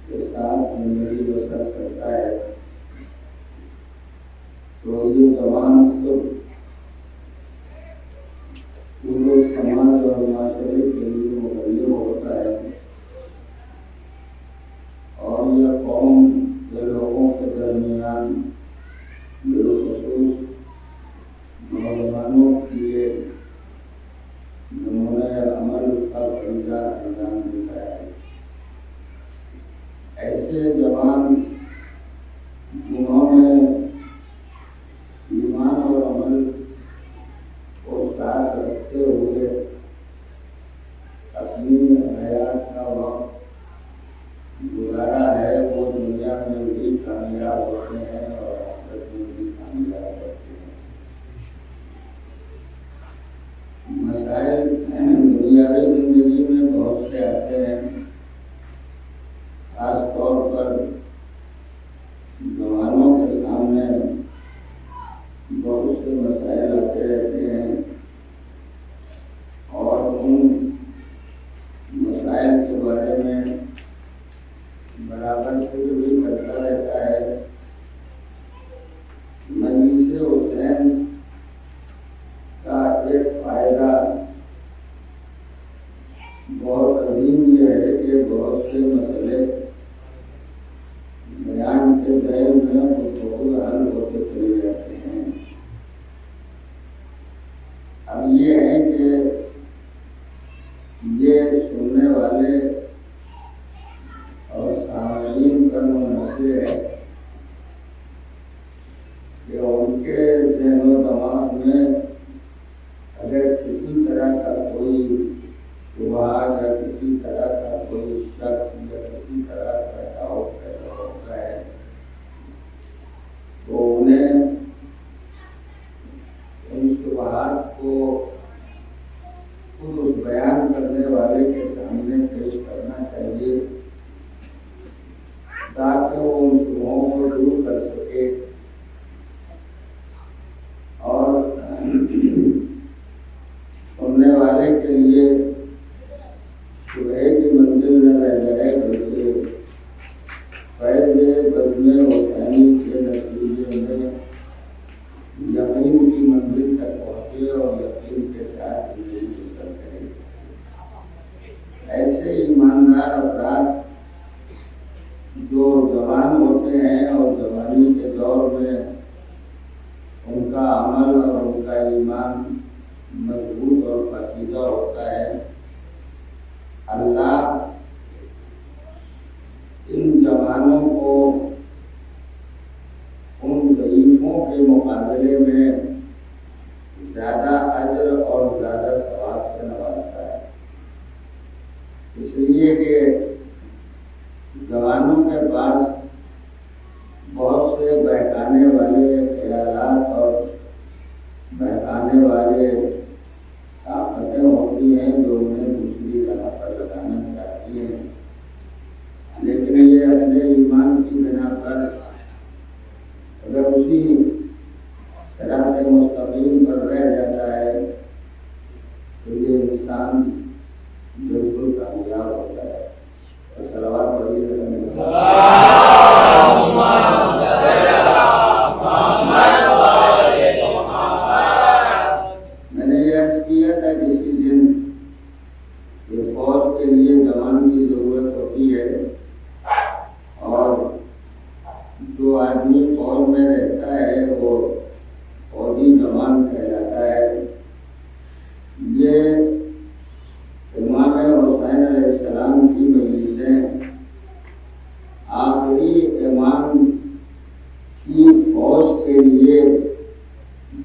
کے ساتھ زندگی بسر کرتا ہے تو یہ جوان خود پورے سماج اور معاشرے کے لیے مبلغ ہوتا ہے اور یہ قوم کے لوگوں کے درمیان بالخصوص نوجوانوں کے نمونۂ عمل کا فریضہ انجام دیتا ہے۔ ایسے جوان جنہوں نے ایمان اور عمل کو ساتھ رکھتے ہوئے اپنی حیات کا وقت گزارا ہے، وہ دنیا میں بھی کامیاب ہوتے ہیں اور آخرت میں بھی کامیاب ہوتے ہیں۔ مسائل دنیاوی زندگی میں بہت سے آتے ہیں، خاص طور پر جوانوں کے سامنے بہت سے مسائل آتے رہتے ہیں اور ان مسائل کے بارے میں برابر فکر بھی کرتا رہتا ہے۔ مجلس حسین کا ایک فائدہ بہت عظیم یہ ہے کہ بہت سے مسئلے بیان کے ذیل میں بخود حل ہوتے چلے جاتے ہیں۔ اب یہ ہے کہ یہ سننے والے اور سامعین پر منحصر ہے کہ ان کے ذہن و دماغ میں اگر کسی طرح کا کوئی شبہات یا کسی طرح کا کوئی شک یا کسی طرح کا ڈاؤٹ پیدا ہوتا ہے تو انہیں ان شبہات کو خود اس بیان کرنے والے کے سامنے پیش کرنا چاہیے تاکہ وہ ان شبہوں کو دور کر سکے اور سننے والے کے لیے شبہے کی منزل نہ رہ جائے بلکہ فیض بزم حسینی کے نتیجے میں یقین کی منزل تک پہنچے اور یقین کے ساتھ زندگی بسر کرے۔ ایسے ایماندار افراد جو جوان ہوتے ہیں اور جوانی کے دور میں ان کا عمل اور ان کا ایمان مضبوط اور پاکیزہ ہوتا ہے، اللہ ان جوانوں کو ان ضعیفوں کے مقابلے میں زیادہ اجر اور زیادہ ثواب سے نوازتا ہے، اس لیے کہ جوانوں کے پاس بہت سے بہکانے والے خیالات اور بہکانے والے طاقتیں ہوتی ہیں جو انہیں دوسری راہ پر لگانا چاہتی ہیں، لیکن یہ اہل ایمان کی بنا پر اگر اسی صراط مستقیم پر رہ جاتا ہے تو یہ انسان بالکل کامیاب ہوتا ہے۔ صلوات پڑھیے میں نے یہ عرض کیا تھا کہ اسی دن یہ فوج کے لیے جوان کی ضرورت ہوتی ہے اور جو آدمی فوج میں رہتا ہے وہ فوجی جوان کہلاتا ہے۔ یہ امام حسین علیہ السلام کی مجلسیں آخری امام کی فوج کے لیے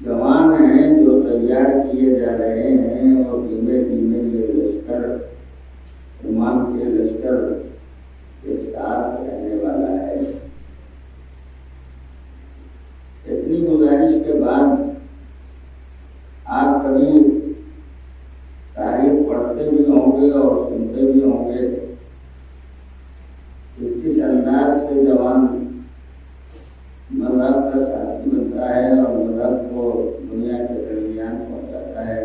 جوان ہیں جو تیار کیے جا رہے ہیں اور دھیمے دھیمے یہ لشکر امام کے لشکر کے ساتھ رہنے والا ہے۔ اتنی گزارش کے بعد آپ کبھی تاریخ پڑھتے بھی ہوں گے اور سنتے بھی ہوں گے کہ کس انداز سے جوان مذہب کا ساتھی بنتا ہے اور مذہب کو دنیا کے درمیان پہنچاتا ہے۔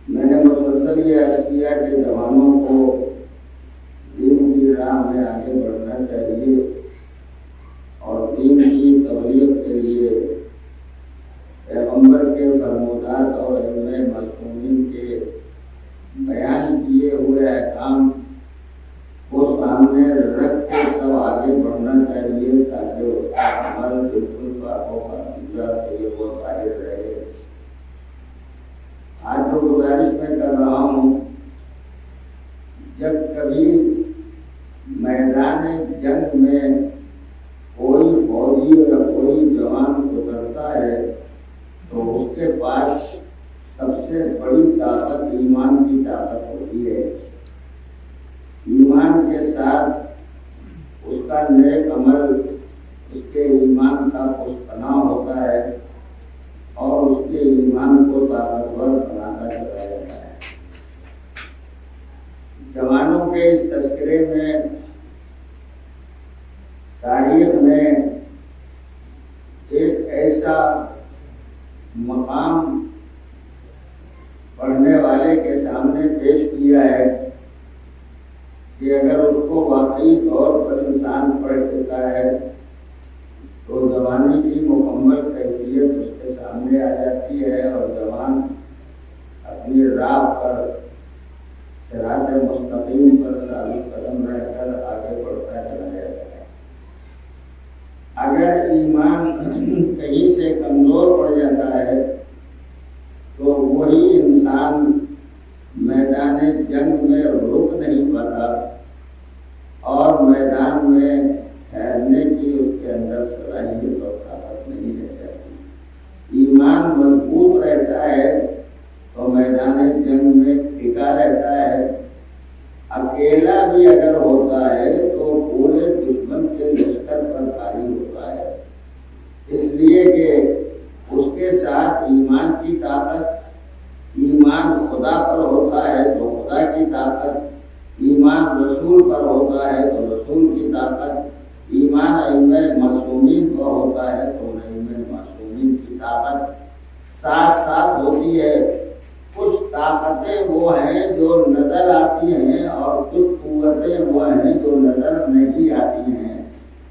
میں نے مسلسل مسلسل یہ عرض کیا کہ جوانوں کو دین کی راہ میں آگے بڑھنا چاہیے اور دین کی تبلیغ کے لیے پیغمبر کے فرمودات اور علم معصومین کے بیان کیے ہوئے احکام کو سامنے رکھ کے سب آگے بڑھنا چاہیے تاکہ اس کا عمل بالکل باتوں کا نتیجہ کہ وہ ظاہر رہے۔ آج جو گزارش میں کر رہا ہوں، جب کبھی میدان جنگ میں کوئی فوجی یا کوئی جوان گزرتا ہے تو اس کے پاس سب سے بڑی طاقت ایمان کی طاقت ہوتی ہے۔ ایمان کے ساتھ اس کا نیک عمل اس کے ایمان کا پشتنا ہوتا ہے اور اس کے ایمان کو طاقتور بناتا چلا جاتا ہے۔ جوانوں کے اس تذکرے میں تاریخ نے ایک ایسا مقام پڑھنے والے کے سامنے پیش کیا ہے کہ اگر اس کو واقعی طور پر انسان پڑھ چکا ہے تو جوانی کی مکمل کیفیت اس کے سامنے آ جاتی ہے اور جوان اپنی راہ پر صراط مستقیم پر ثابت قدم رہ کر آگے بڑھتا چلا جاتا ہے۔ اگر ایمان کہیں سے کمزور پڑ جاتا ہے تو وہی انسان میدان جنگ میں رک نہیں پاتا اور میدان میں ٹھہرنے کی اس کے اندر صلاحیت اور طاقت نہیں رہ جاتی۔ ایمان مضبوط رہتا ہے تو میدان جنگ میں ٹکا رہتا ہے۔ اکیلا بھی اگر ہوتا ہے تو پورے دشمن کے لشکر پر بھاری ہوتا ہے، اس لیے کہ اس کے ساتھ ایمان کی طاقت، ایمان خدا پر ہوتا ہے تو خدا کی طاقت، ایمان رسول پر ہوتا ہے تو رسول کی طاقت، ایمان ائمہ معصومین پر ہوتا ہے تو ائمہ معصومین کی طاقت ساتھ ساتھ ہوتی ہے۔ کچھ طاقتیں وہ ہیں جو نظر آتی ہیں اور کچھ قوتیں وہ ہیں جو نظر نہیں آتی ہیں۔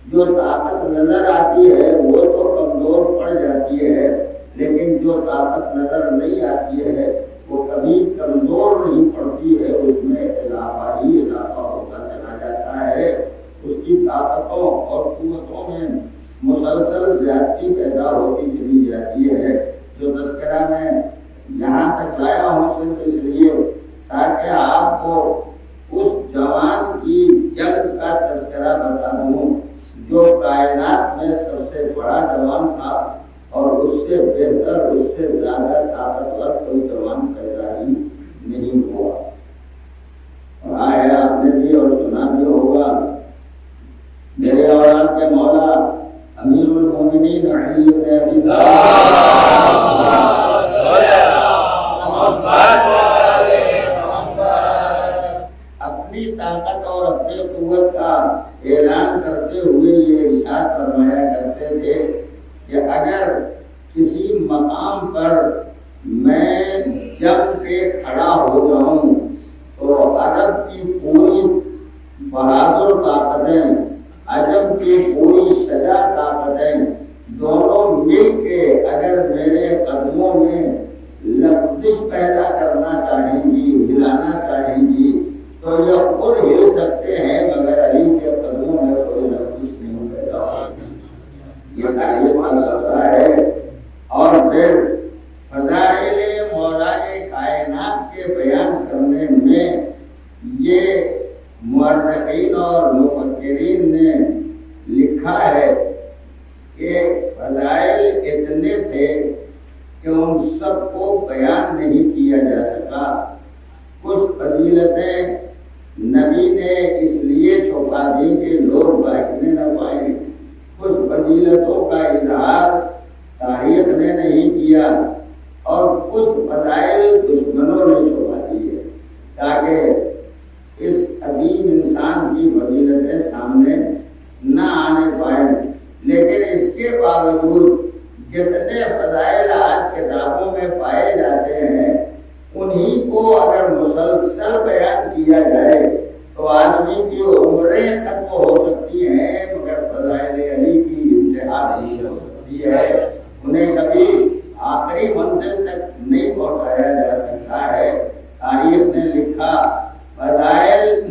جو طاقت نظر آتی ہے وہ تو کمزور پڑ جاتی ہے، لیکن جو طاقت نظر نہیں آتی ہے وہ کبھی کمزور نہیں پڑتی ہے، اس میں اضافہ ہی اضافہ ہوتا چلا جاتا ہے۔ اس کی طاقتوں اور قوتوں میں مسلسل زیادتی پیدا ہوتی چلی جاتی ہے۔ جو تذکرہ میں یہاں تک لایا ہوں صرف اس لیے تاکہ آپ کو اس جوان کی جنگ کا تذکرہ بتا دوں جو کائنات میں سب سے بڑا جوان تھا اور اس سے بہتر، اس سے زیادہ طاقتور کوئی جوان پیدا ہی نہیں ہوا۔ پڑھا ہے آپ نے بھی اور سنا بھی ہوگا، میرے اور آپ کے مولا امیر المومنین علی بن ابی اپنی طاقت اور اپنی قوت کا اعلان کرتے ہوئے یہ ارشاد فرمایا کرتے تھے کہ اگر کسی مقام پر میں جم کے کھڑا ہو جاؤں تو عرب کی پوری بہادر طاقتیں، عجم کی پوری شجاع طاقتیں دونوں مل کے اگر میرے قدموں میں لغزش پیدا کرنا چاہیں گی، ہلانا چاہیں گی تو یہ خود ہل سکتے ہیں، مگر علی کے قدموں میں کوئی لغزش نہیں پیدا ہوگی۔ یہ تعلیم رہا ہے۔ اور پھر فضائل مولانا کائنات کے بیان کرنے میں یہ مورخین اور مفکرین نے لکھا ہے کہ فضائل اتنے تھے کہ ان سب کو بیان نہیں کیا جا سکا۔ کچھ فضیلتیں نبی نے اس لیے چھپا دی کہ لوگ بانٹنے نہ پائیں، کچھ فضیلتوں کا اظہار تاریخ نے نہیں کیا اور کچھ فضائل دشمنوں نے چھپا دی ہے تاکہ اس عظیم انسان کی فضیلتیں سامنے نہ آنے پائیں۔ لیکن اس کے باوجود جتنے فضائل آج کتابوں میں پائے جاتے ہیں انہی کو اگر مسلسل بیان کیا جائے تو آدمی کی عمریں ختم ہو سکتی ہیں، مگر فضائل علی کی انتہا نہیں ہو سکتی ہے، انہیں کبھی آخری منزل تک نہیں پہنچایا جا سکتا ہے۔ تاریخ نے لکھا، فضائل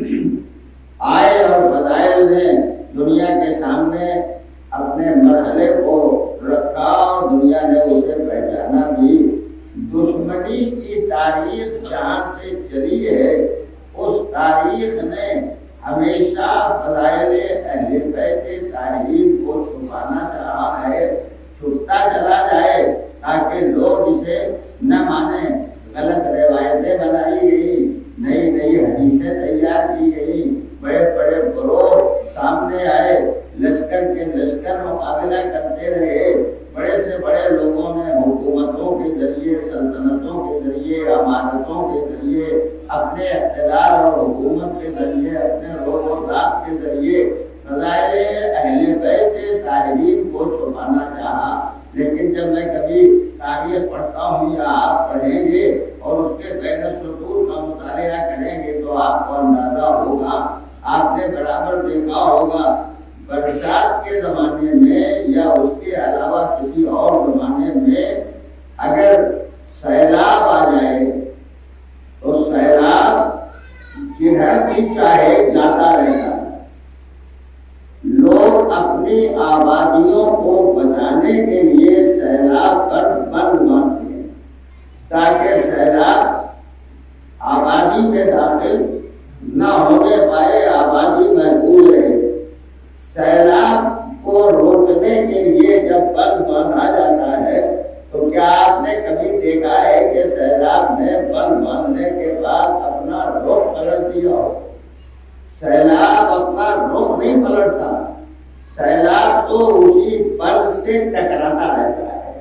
آئے اور فضائل نے دنیا کے سامنے اپنے مرحلے کو رکھا اور دنیا نے اسے پہچانا بھی۔ دشمنی کی تاریخ جہاں سے چلی ہے اس تاریخ نے ہمیشہ فضائل اہل بیت طاہرین کو چھپانا چاہا ہے، چھپتا چلا جائے تاکہ لوگ اسے نہ مانیں۔ غلط روایتیں بنائی گئی، نئی نئی حدیثیں تیار کی گئی، بڑے بڑے گروہ سامنے آئے، لشکر کے لشکر مقابلہ کرتے رہے، بڑے سے بڑے لوگوں نے حکومتوں کے ذریعے، سلطنتوں کے ذریعے، امارتوں کے ذریعے، اپنے اقتدار اور حکومت کے ذریعے، اپنے روب و ضابط کے ذریعے فضائل اہل بیت طاہرین کو چھپانا چاہا۔ لیکن جب میں کبھی تاریخ پڑھتا ہوں یا آپ پڑھیں گے اور اس کے بین السطور کا مطالعہ کریں گے تو آپ کو اندازہ ہوگا، آپ نے برابر دیکھا ہوگا برسات کے زمانے میں یا اس کے علاوہ کسی اور زمانے میں اگر سیلاب آ جائے تو سیلاب جدھر بھی چاہے جاتا رہتا ہے، لوگ اپنی آبادیوں کو بچانے کے لیے سیلاب پر بند باندھتے ہیں تاکہ سیلاب آبادی میں داخل نہ ہونے پائے، آبادی محفوظ رہے۔ سیلاب کو روکنے کے لیے جب بند باندھا جاتا ہے تو کیا آپ نے کبھی دیکھا ہے کہ سیلاب نے بند باندھنے کے بعد اپنا رخ پلٹ دیا ہو؟ سیلاب اپنا رخ نہیں پلٹتا، سیلاب تو اسی بند سے ٹکراتا رہتا ہے،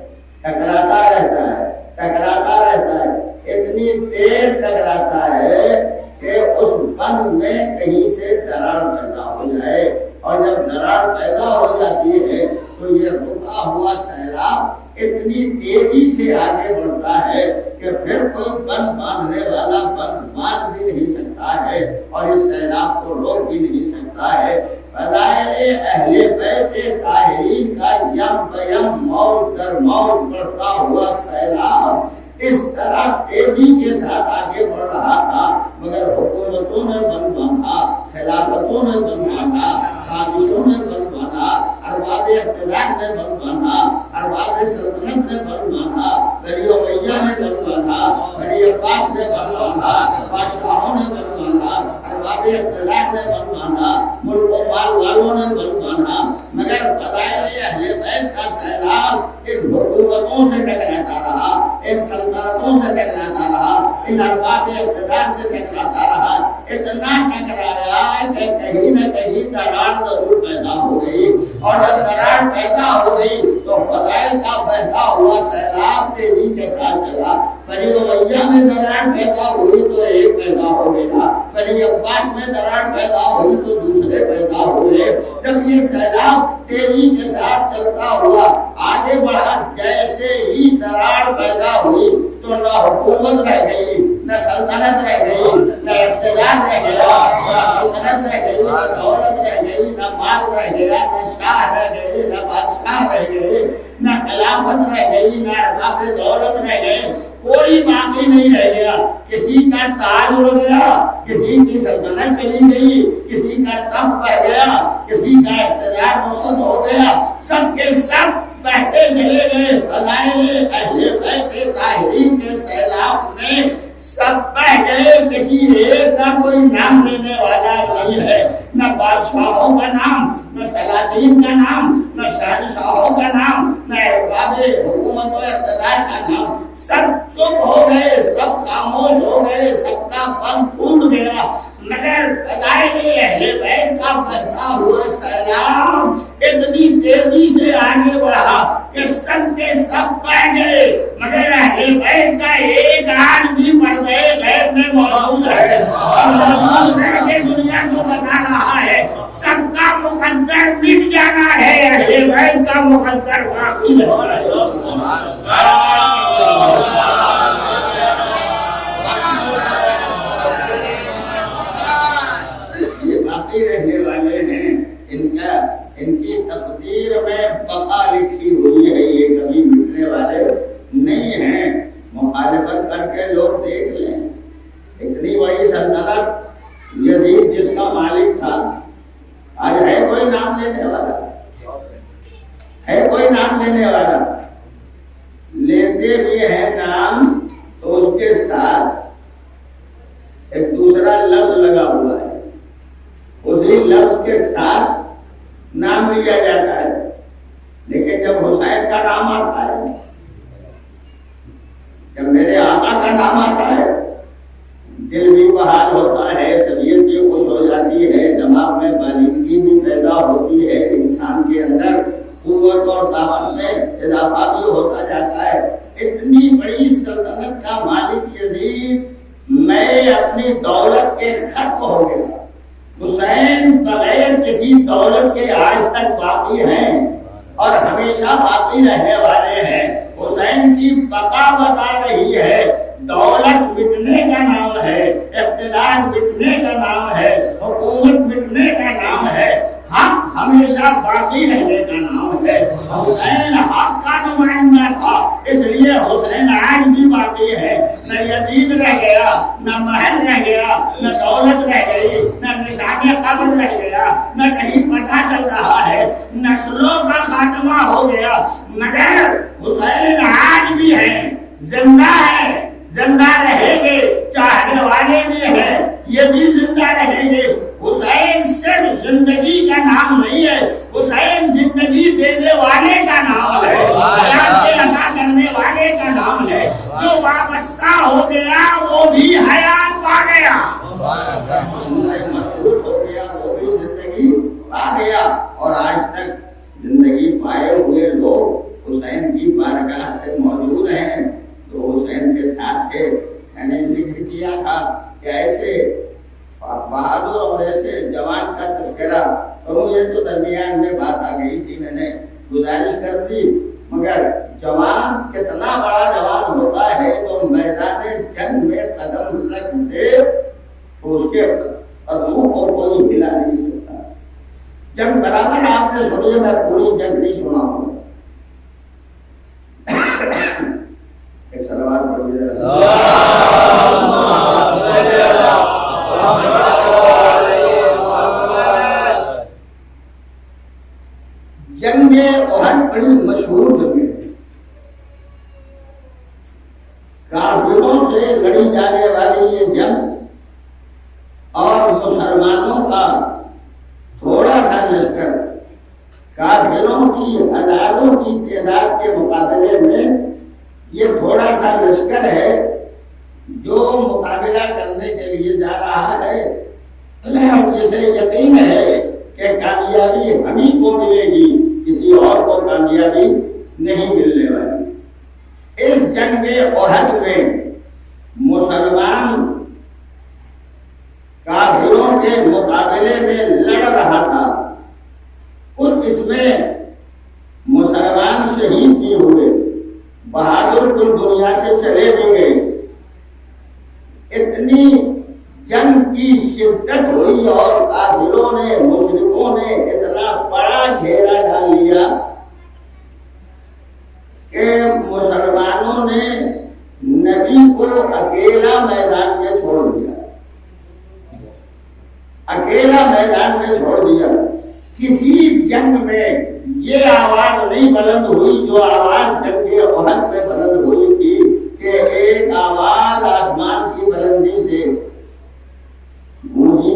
ٹکراتا رہتا ہے، ٹکراتا رہتا ہے، اتنی دیر ٹکراتا ہے کہ اس بند میں کہیں سے دراڑ پیدا ہو جائے، اور جب دراڑ پیدا ہو جاتی ہے تو یہ رکا ہوا سیلاب اتنی تیزی سے آگے بڑھتا ہے کہ پھر کوئی بند باندھنے والا بند باندھ بھی نہیں سکتا ہے اور اس سیلاب کو روک بھی نہیں سکتا ہے۔ فضائل اہل بیت طاہرین کا یم بیم موج در موج بڑھتا ہوا سیلاب اس طرح تیزی کے ساتھ آگے بڑھ رہا تھا، مگر حکومتوں نے بند باندھا، خلافتوں نے بند باندھا، خامشوں نے بند باندھا، ارباب اقتدار نے بند باندھا، ارباب سلطنت نے بند باندھا، بنی امیہ نے بند باندھا، بنی عباس نے بند باندھا، بادشاہوں نے بند باندھا، ارباب اقتدار نے بند باندھا، ملک و مال والوں نے بند باندھا، مگر فضائل اہل بیت کا سیلاب ان حکومتوں سے ٹکراتا رہا، ان سلطنتوں سے ٹکراتا رہا، ان ارباب اقتدار سے ٹکراتا رہا، اتنا ٹکرایا کہ کہیں نہ کہیں دراڑ ضرور پیدا ہو گئی، اور جب دراڑ پیدا ہو گئی تو فضائل کا بہتا ہوا سیلاب تیزی کے ساتھ چلا۔ بنی امیہ میں دراڑ پیدا ہوئی تو ایک پیدا ہو گیا، بنی عباس میں دراڑ پیدا ہوئی تو دوسرے پیدا ہوئے۔ جب یہ سیلاب تیزی کے ساتھ چلتا ہوا آگے بڑھا، جیسے ہی دراڑ پیدا ہوئی تو نہ حکومت رہ گئی، نہ سلطنت رہ گئی، نہ اقتدار رہ گیا، نہ سلطنت رہ گئی، نہ دولت رہ گئی، نہ مال رہ گیا، نہ شاہ رہ گئی، نہ بادشاہ رہ گئے، نہ خلافت رہ گئی، نہ ارباب دولت رہ گئے، کوئی باقی نہیں رہ گیا۔ کسی کا تاج اڑ گیا، کسی کی سلطنت چلی گئی، کسی کا تخت بہ گیا، کسی کا اقتدار رخصت ہو گیا، سب کے سب بہتے چلے گئے۔ فضائل اہل بیت طاہرین کے سیلاب میں سب بہ گئے، کسی ایک کا کوئی نام لینے والا نہیں ہے، نہ بادشاہوں کا نام، نہ سلاطین کا نام، نہ شہنشاہوں کا نام، نہ ارباب حکومت و اقتدار کا نام، سب چپ ہو گئے، سب خاموش ہو گئے، سب کا پن پھوٹ گیا۔ مگر فضائل اہل بیت کا بہتا ہوا سیلاب اتنی تیزی سے آگے بڑھا کہ سب کے سب بہ گئے، مگر اہل بیت کا ایک آج بھی پردے غیب میں موجود ہے، موجود ہے کہ دنیا کو بتا رہا ہے سب کا مقدر مٹ جانا ہے، اہل بیت کا مقدر باقی ہے۔ باقی رہنے والے ہیں، ان کی تقدیر میں بقا لکھی ہوئی ہے، یہ کبھی مٹنے والے نہیں ہیں۔ مخالفت کر کے لوگ دیکھ لیں، اتنی بڑی سلطنت یزید جس کا مالک تھا، آج ہے کوئی نام لینے والا؟ ہے کوئی نام لینے والا؟ لیتے بھی ہے نام تو اس کے ساتھ ایک دوسرا لفظ لگا ہوا ہے، اسی لفظ کے ساتھ نام لیا جاتا ہے، لیکن جب حسین کا نام آتا ہے، جب میرے آقا کا نام آتا ہے، دل بھی بحال ہوتا ہے، طبیعت بھی خوش ہو جاتی ہے، دماغ میں بالغگی بھی پیدا ہوتی ہے، انسان کے اندر قوت اور طاقت میں اضافہ بھی ہوتا جاتا ہے۔ اتنی بڑی سلطنت کا مالک یزید میں اپنی دولت کے ختم ہو گیا، حسین بغیر کسی دولت کے آج تک باقی ہیں اور ہمیشہ باقی رہنے والے ہیں۔ حسین کی بقا بتا رہی ہے، دولت مٹنے کا نام ہے، اقتدار مٹنے کا نام ہے، حکومت مٹنے کا نام ہے، حق ہمیشہ باقی رہنے کا نام ہے۔ حسین حق کا نمائندہ تھا، اس لیے حسین آج بھی باقی ہے۔ نہ یزید رہ گیا، نہ محل رہ گیا، نہ دولت رہ گئی، نہ نشان قبر رہ گیا، نہ کہیں پتہ چل رہا ہے، نسلوں کا خاتمہ ہو گیا، مگر حسین آج بھی ہے، زندہ ہے، زندہ رہیں گے، چاہنے والے بھی ہیں، یہ بھی زندہ رہیں گے۔ حسین صرف زندگی کا نام نہیں ہے، حسین زندگی دینے والے کا نام ہے، حیات عطا کرنے والے کا نام ہے۔ جو وابستہ ہو گیا وہ بھی حیات پا گیا، مضبوط ہو گیا وہ بھی زندگی پا گیا، اور آج تک زندگی پائے ہوئے لوگ حسین کی بارگاہ سے موجود ہیں، تو حسین کے ساتھ تھے۔ میں نے ذکر کیا تھا کہ ایسے بہادر اور ایسے جوان کا تذکرہ کروں، یہ تو درمیان میں بات آ گئی تھی، میں نے گزارش کر دی، مگر جوان کتنا بڑا جوان ہوتا ہے تو میدان جنگ میں قدم رکھ دے تو اس کے قدموں کو کوئی ہلا نہیں سکتا۔ جنگ برابر آپ نے سنی، میں پوری جنگ نہیں سنا ہوں، ایک صلوات پڑھیے۔ جنگ احد بڑی مشہور جنگ ہے، کافروں سے لڑی جانے والی یہ جنگ اور مسلمانوں کا تھوڑا سا لشکر کافروں کی ہزاروں کی تعداد کے مقابلے میں یہ تھوڑا سا لشکر ہے جو مقابلہ کرنے کے لیے جا رہا ہے، جسے یقین ہے کہ کامیابی ہمیں کو ملے گی، کسی اور کو کامیابی نہیں ملنے والی۔ اس جنگ احد میں مسلمان کافروں کے مقابلے میں لڑ رہا تھا، کچھ اس میں مسلمان شہید بھی ہوئے، بہادر کل دنیا سے چلے بھی گئے۔ اتنی جنگ کی شدت ہوئی اور کافروں نے، مشرکوں نے اتنا بڑا گھیرا ڈال لیا کہ مسلمانوں نے نبی کو اکیلا میدان میں چھوڑ دیا، اکیلا میدان میں چھوڑ دیا۔ کسی جنگ میں یہ آواز نہیں بلند ہوئی جو آواز جنگ احد میں بلند ہوئی تھی، کہ ایک آواز آسمان کی بلندی سے گونجی،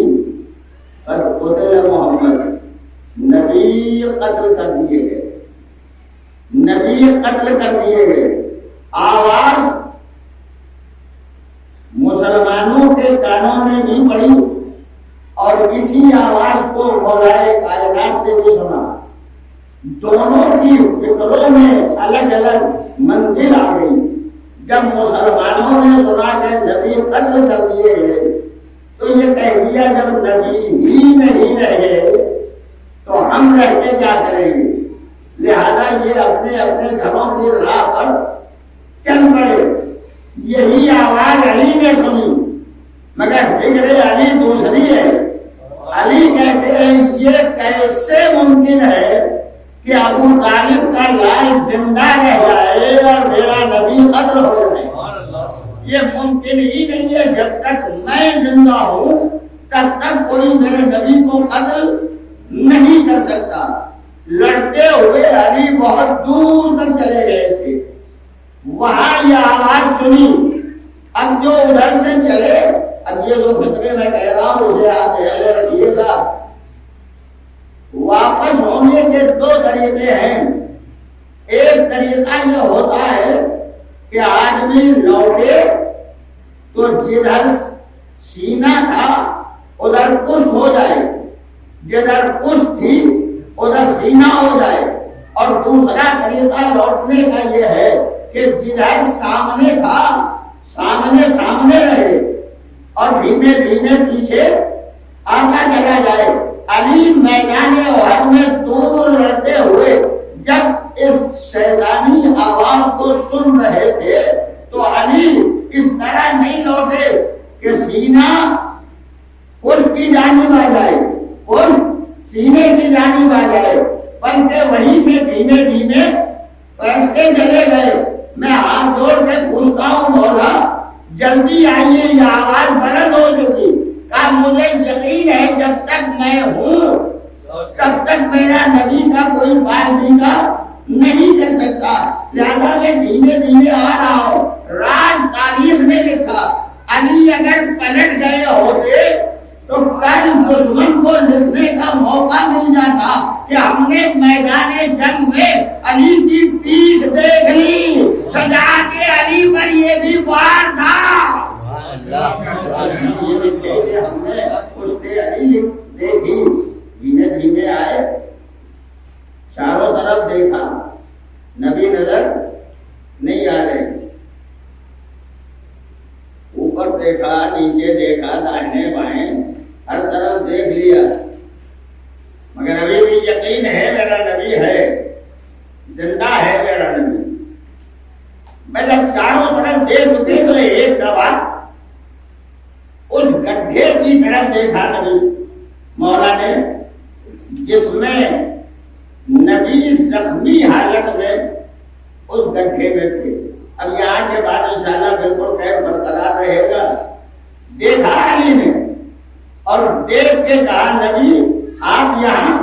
قد قتل محمد، نبی قتل کر دیے گئے، نبی قتل کر دیے گئے۔ آواز مسلمانوں کے کانوں میں بھی پڑی اور اسی آواز کو مولائے کائنات نے بھی سنا۔ دونوں کی فکروں میں الگ الگ منزل آ گئی۔ جب مسلمانوں نے سنا کہ نبی قتل کر دیے گئے تو یہ کہہ دیا جب نبی ہی نہیں رہ گئے تو ہم رہ کے کیا کریں گے، لہذا یہ اپنے اپنے گھروں کی راہ پر چل پڑے۔ یہی آواز علی نے سنی، مگر فکر علی دوسری ہے۔ علی کہہ کہتے ہیں یہ کیسے ممکن ہے کہ ابو طالب کا لال زندہ رہ جائے اور میرا نبی قتل ہو جائے؟ یہ ممکن ہی نہیں ہے. جب تک میں زندہ ہوں تب تک کوئی میرے نبی کو قتل نہیں کر سکتا. لڑتے ہوئے علی بہت دور تک چلے گئے تھے, وہاں یہ آواز سنی. اب جو ادھر سے چلے, اب یہ جو فطرے میں کہہ رہا ہوں اسے آپ دھیان رکھیے گا. واپس ہونے کے دو طریقے ہیں. ایک طریقہ یہ ہوتا ہے کہ آدمی لوٹے تو جدھر سینہ تھا ادھر پشت ہو جائے, جدھر پشت تھی ادھر سینہ ہو جائے. اور دوسرا طریقہ لوٹنے کا یہ ہے کہ جدھر سامنے تھا سامنے سامنے رہے اور دھیمے دھیمے پیچھے آتا چلا جائے. علی میدان احد میں دور لڑتے ہوئے جب اس شیطانی آواز کو سن رہے تھے تو علی اس طرح نہیں لوٹے کہ سینہ پشت کی جانب آ جائے, پشت سینے کی جانب آ جائے, بلکہ وہیں سے دھیمے دھیمے پلٹتے چلے گئے. میں ہاتھ جوڑ کے پوچھتا ہوں مولا جلدی آئیے, یہ آواز بلند ہو چکی. کہ مجھے یقین ہے جب تک میں ہوں تب تک میرا نبی کا کوئی باردیگا نہیں کر سکتا, لہذا میں دھیمے دھیمے آ رہا ہوں. راز تاریخ نے لکھا علی اگر پلٹ گئے ہوتے تو کل دشمن کو لکھنے کا موقع مل جاتا کہ ہم نے میدان جنگ میں علی کی پیٹھ دیکھ لی, سجا کے علی پر یہ بھی وار تھا. ہم نے اس علی دیکھی, دھیمے دھیمے آئے, چاروں طرف دیکھا, نبی نظر نہیں آ رہے. اوپر دیکھا, نیچے دیکھا, داہنے بائیں, ہر طرف دیکھ لیا, مگر ابھی بھی یقین ہے میرا نبی ہے, زندہ ہے میرا نبی. میں جب چاروں طرف دیکھ چکے تو ایک دفعہ اس گڈھے کی طرف دیکھا نبی مولا نے, جس میں نبی زخمی حالت میں اس گڈھے میں تھے. اب یہاں کے بعد انشاءاللہ بالکل خیر برقرار رہے گا. دیکھا علی نے اور دیکھ کے کہا نبی آپ یہاں؟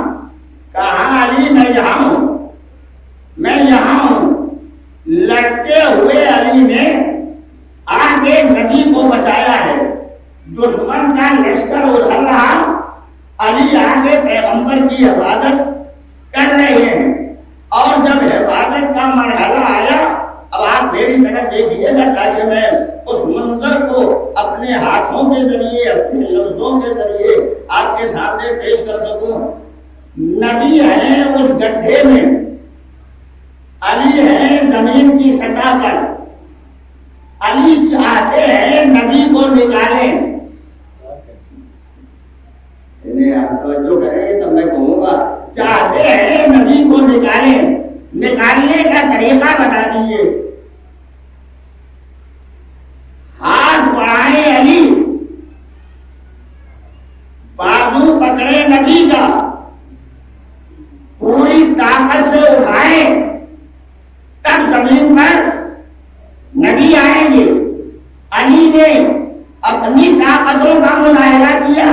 کہا علی میں یہاں ہوں, میں یہاں ہوں. لڑتے ہوئے علی نے آگے نبی کو بچایا ہے. دشمن کا لشکر ادھر رہا, علی آگے پیغمبر کی حفاظت کر رہے ہیں. اور جب حفاظت کا مرحلہ آیا, اب آپ میری طرف دیکھیے گا تاکہ میں اس منظر کو اپنے ہاتھوں کے ذریعے, اپنے لفظوں کے ذریعے آپ کے سامنے پیش کر سکوں. نبی ہیں اس گڈھے میں, علی ہیں زمین کی سطح پر. علی چاہتے ہیں نبی کو نکالیں. آپ توجہ کریں گے تب میں کہوں گا, چاہتے ہیں نبی کو نکالیں. نکالنے کا طریقہ بتا دیجیے. ہاتھ بڑھائے علی, بازو پکڑے نبی کا, پوری طاقت سے اٹھائے, تب زمین پر نبی آئیں گے. علی نے اپنی طاقتوں کا مظاہرہ کیا,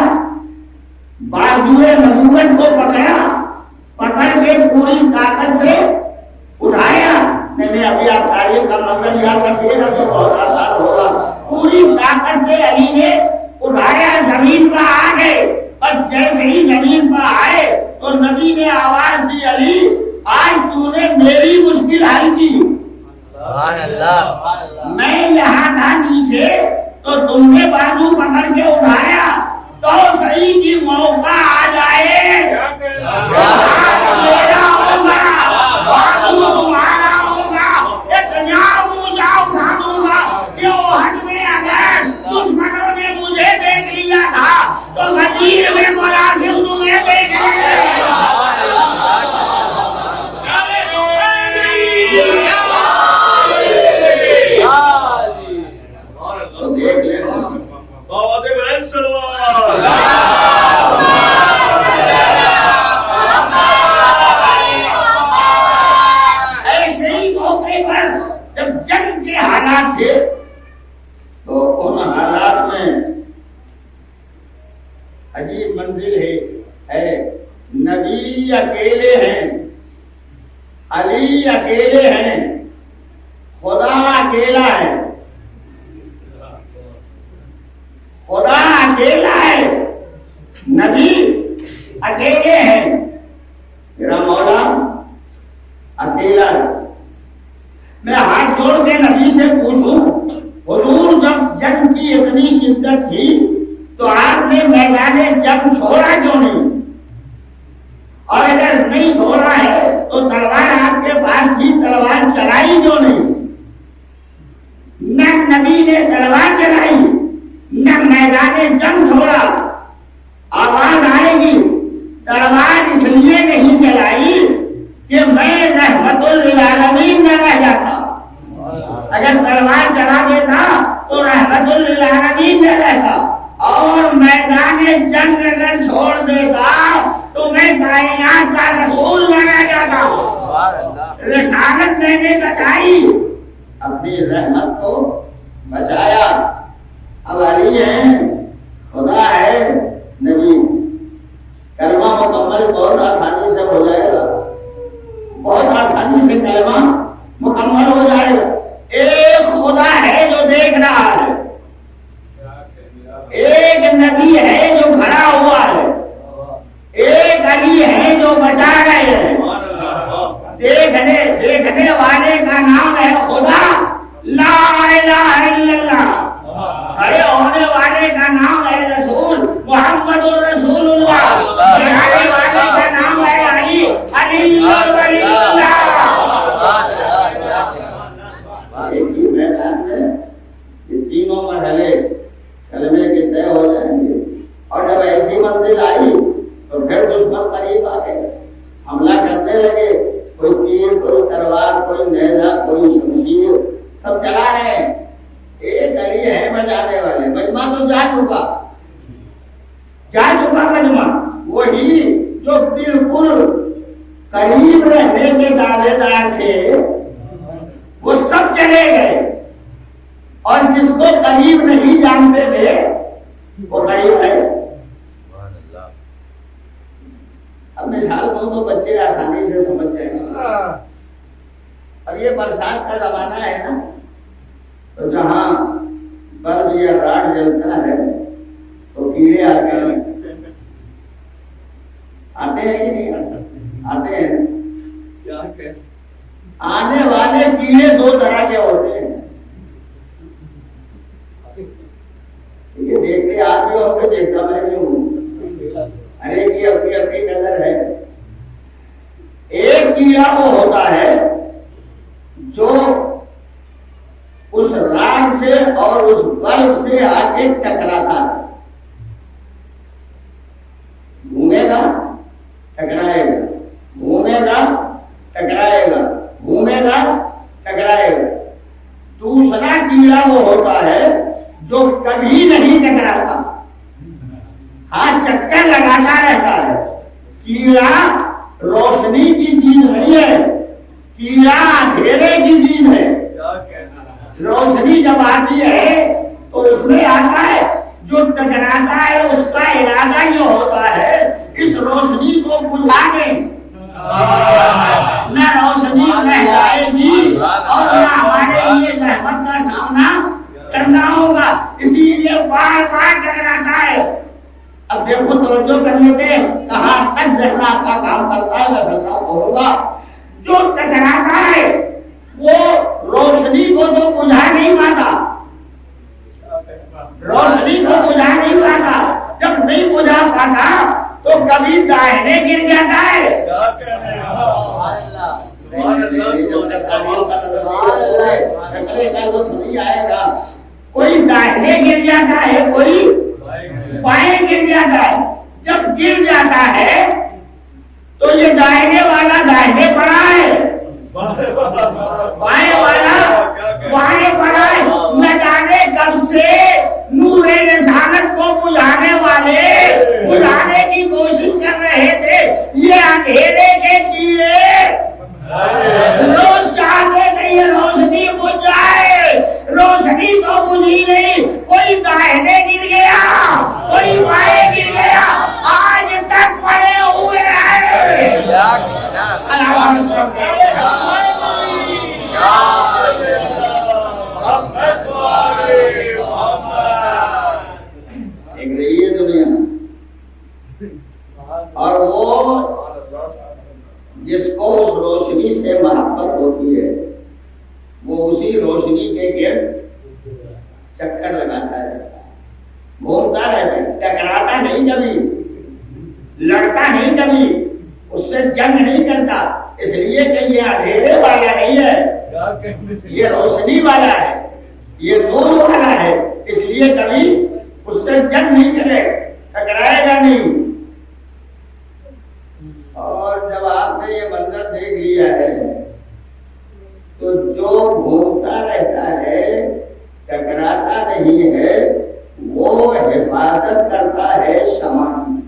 بازوئے نبوت کو پکڑا, پکڑ کے پوری طاقت سے اٹھایا. نہیں ابھی آپ تاریخ کا مطلب یاد رکھیے گا تو بہت آسان ہوگا. پوری طاقت سے علی نے اٹھایا, زمین پر آ گئے. اور جیسے ہی زمین پر آئے تو نبی نے آواز دی علی آج تو نے میری مشکل حل کی. میں یہاں تھا نیچے تو تم نے بازو پکڑ کے اٹھایا, تو صحیح کی موقع آ جائے میرا ہوگا, بازو تمہارا ہوگا, ایک اونچا اٹھا دوں گا. کیوں حد میں اگر دشمنوں نے مجھے دیکھ لیا تھا تو غدیر میں منافق تمہیں دیکھ لیا. دیکھ لیں نبی اکیلے ہیں، خدا اکیلا ہے، خدا اکیلا ہے، نبی اکیلے ہیں، میرا مولا اکیلا ہے۔ میں ہاتھ جوڑ کے نبی سے پوچھوں، حضور جب جنگ کی اتنی شدت تھی تو آپ نے میدان جنگ چھوڑا کیوں نہیں؟ اور اگر نہیں چھوڑا ہے تو تلوار آپ کے پاس تھی، تلوار چلائی کیوں نہیں؟ نہ نبی نے تلوار چلائی، نہ میدان جنگ چھوڑا۔ آواز آئے گی تلوار اس لیے نہیں چلائی کہ میں رحمت للعالمین نہ رہ جاتا، اگر تلوار چلا دیتا تو رحمت للعالمین نہ رہتا، اور میدان جنگ اگر چھوڑ دیتا تو میں کائنات کا رسول نہ رہ جاتا۔ رسالت میں نے بچائی، اپنی رحمت کو بچایا۔ اب علی ہے، خدا ہے، نبی، کلمہ مکمل بہت آسانی سے ہو جائے گا، بہت آسانی سے کلمہ مکمل ہو جائے گا۔ ایک خدا ہے جو دیکھ رہا ہے، ایک نبی ہے جو کھڑا ہوا ہے، ایک علی ہے جو بچا رہے ہیں۔ دیکھنے والے کا نام ہے خدا، لا الہ الا اللہ۔ کھڑے ہونے والے کا نام ہے رسول محمد الرسول اللہ۔ سکھانے والے کا نام ہے علی، علی ولی اللہ۔ ایک ہی میدان میں یہ تینوں مرحلے کلمے کے طے ہو جائیں گے، اور جب ایسی منزل آئی تو پھر دشمن قریب آ گئے، حملہ کرنے لگے، کوئی تیر، کوئی تلوار، کوئی نیزہ، کوئی شمشیر، سب چلا رہے ہیں۔ ایک علی ہے بچانے والے۔ مجمع تو جا چکا مجمع، وہی جو بالکل قریب رہنے کے دعوے دار تھے وہ سب چلے گئے، اور جس کو قریب نہیں جانتے تھے وہ قریب ہے۔ اب مثال تو بچے آسانی سے سمجھ جائیں گے۔ اب یہ برسات کا زمانہ ہے نا، تو جہاں بلب یا راڈ جلتا ہے تو کیڑے آتے ہیں کہ نہیں آتے ہیں؟ آنے والے کیڑے دو طرح کے ہوتے ہیں، یہ دیکھتے آپ بھی ہوں گے، دیکھتا میں بھی ہوں، ہر ایک کی اپنی اپنی نظر ہے۔ ایک کیڑا وہ ہوتا ہے جو اس راڈ سے اور اس بلب سے آ کے ٹکراتا ہے، گھومے گا ٹکرائے گا، گھومے گا ٹکرائے گا، گھومے گا ٹکرائے گا۔ دوسرا کیڑا وہ ہوتا ہے جو کبھی نہیں ٹکراتا، ہاں چکر لگاتا رہتا ہے۔ کیڑا روشنی کی چیز نہیں ہے، کیڑا اندھیرے کی چیز ہے۔ روشنی جب آتی ہے تو اس میں آتا ہے، جو ٹکراتا ہے اس کا ارادہ یہ ہوتا ہے اس روشنی کو بجھانے، نہ روشنی رہ جائے گی اور نہ ہمارے لیے زحمت کا سامنا کرنا ہوگا، اسی لیے بار بار ٹکراتا ہے۔ اب دیکھو توجہ کر لیتے ہیں کہاں تک ذہن آپ کا کام کرتا ہے، میں فیصلہ کہوں گا۔ جو ٹکراتا ہے وہ روشنی کو تو بجھا نہیں پاتا، روشنی کو بجھا نہیں پاتا۔ جب نہیں بجھا پاتا تو کبھی دائیں گر جاتا ہے، کوئی دائیں گر جاتا ہے، کوئی بائیں گر جاتا ہے۔ جب گر جاتا ہے تو یہ دائیں والا دائیں پڑا ہے، بائیں والا بائیں پڑا ہے۔ نہ جانے کب سے نور رسالت کو بجھانے والے بجھانے کی کوشش کر رہے تھے، یہ اندھیرے کے کیڑے روز چاہتے تھے یہ روشنی بجھ جائے، روشنی تو بجھی نہیں، کوئی دائیں گر گیا جنگ نہیں کرتا، اس لیے کہ یہ اندھیرے والا نہیں ہے، یہ روشنی والا ہے، یہ نور والا ہے، اس لیے کبھی اس سے جنگ نہیں کرے، ٹکرائے گا نہیں۔ اور جب آپ نے یہ منظر دیکھ لیا ہے تو جو گھومتا رہتا ہے ٹکراتا نہیں ہے، وہ حفاظت کرتا ہے شمع کی،